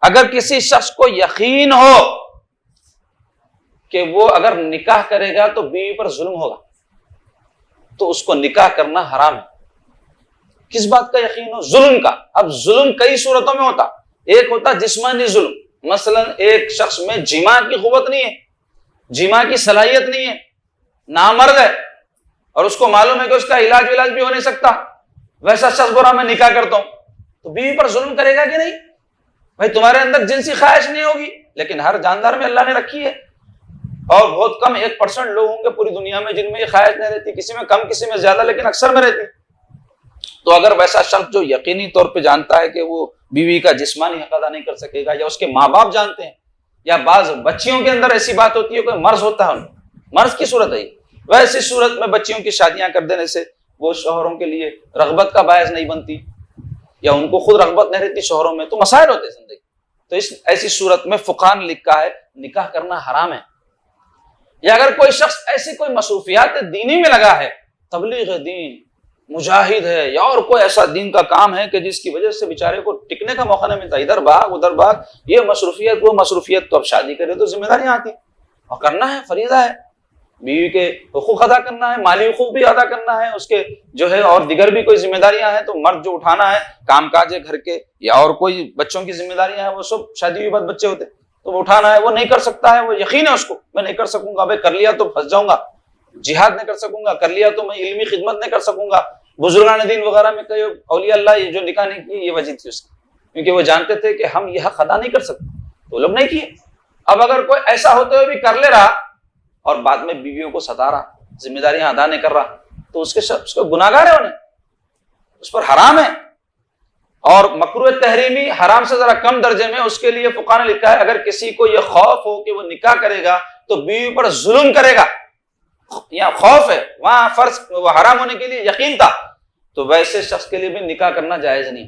اگر کسی شخص کو یقین ہو کہ وہ اگر نکاح کرے گا تو بیوی پر ظلم ہوگا تو اس کو نکاح کرنا حرام ہے۔ کس بات کا یقین ہو؟ ظلم کا۔ اب ظلم کئی صورتوں میں ہوتا، ایک ہوتا جسمانی ظلم، مثلا ایک شخص میں جماع کی قوت نہیں ہے، جماع کی صلاحیت نہیں ہے، نامرد ہے، اور اس کو معلوم ہے کہ اس کا علاج بھی ہو نہیں سکتا، ویسا شخص برا میں نکاح کرتا ہوں، تو بیوی پر ظلم کرے گا کہ نہیں؟ بھائی تمہارے اندر جنسی خواہش نہیں ہوگی، لیکن ہر جاندار میں اللہ نے رکھی ہے، اور بہت کم 1% لوگ ہوں گے پوری دنیا میں جن میں یہ خواہش نہیں رہتی، کسی میں کم کسی میں زیادہ، لیکن اکثر میں رہتی۔ تو اگر ویسا شخص جو یقینی طور پہ جانتا ہے کہ وہ بیوی کا جسمانی حق ادا نہیں کر سکے گا، یا اس کے ماں باپ جانتے ہیں، یا بعض بچیوں کے اندر ایسی بات ہوتی ہے، کوئی مرض ہوتا ہے، مرض کی صورت ہے، ویسی صورت میں بچیوں کی شادیاں کر دینے سے وہ شوہروں کے لیے رغبت کا باعث نہیں بنتی، یا ان کو خود رغبت نہیں رہتی شوہروں میں، تو مسائل ہوتے ہیں زندگی۔ تو اس ایسی صورت میں فقہاء نے لکھا ہے نکاح کرنا حرام ہے۔ یا اگر کوئی شخص ایسی کوئی مصروفیات دینی میں لگا ہے، تبلیغ دین، مجاہد ہے، یا اور کوئی ایسا دین کا کام ہے کہ جس کی وجہ سے بیچارے کو ٹکنے کا موقع نہیں ملتا، ادھر بھاگ ادھر بھاگ، یہ مصروفیت وہ مصروفیت، تو اب شادی کرے تو ذمہ داریاں آتی ہیں، اور کرنا ہے، فریضہ ہے، بیوی کے حقوق ادا کرنا ہے، مالی حقوق بھی ادا کرنا ہے، اس کے جو ہے اور دیگر بھی کوئی ذمہ داریاں ہیں، تو مرد جو اٹھانا ہے کام کاج ہے گھر کے، یا اور کوئی بچوں کی ذمہ داریاں ہیں، وہ سب شادی کے بعد بچے ہوتے ہیں تو وہ اٹھانا ہے، وہ نہیں کر سکتا ہے، وہ یقین ہے اس کو میں نہیں کر سکوں گا، بھائی کر لیا تو پھنس جاؤں گا، جہاد نہیں کر سکوں گا، کر لیا تو میں علمی خدمت نہیں کر سکوں گا، بزرگان دین وغیرہ میں کئی اولیاء اللہ یہ جو نکاح نہیں کی، یہ وجہ تھی اس کی، کیونکہ وہ جانتے تھے کہ ہم یہ حق ادا نہیں کر سکتے، تو لوگ نہیں کیے۔ اب اگر کوئی ایسا ہوتے ہوئے بھی کر لے رہا اور بعد میں بیویوں کو ستا رہا، ذمہ داریاں ادا نہیں کر رہا، تو اس کو گناہگار ہے، انہیں اس پر حرام ہے۔ اور مکروہ تحریمی حرام سے ذرا کم درجے میں، اس کے لیے فقہاء نے لکھا ہے اگر کسی کو یہ خوف ہو کہ وہ نکاح کرے گا تو بیوی پر ظلم کرے گا، یا خوف ہے، وہاں فرض وہ حرام ہونے کے لیے یقین تھا، تو ویسے شخص کے لیے بھی نکاح کرنا جائز نہیں۔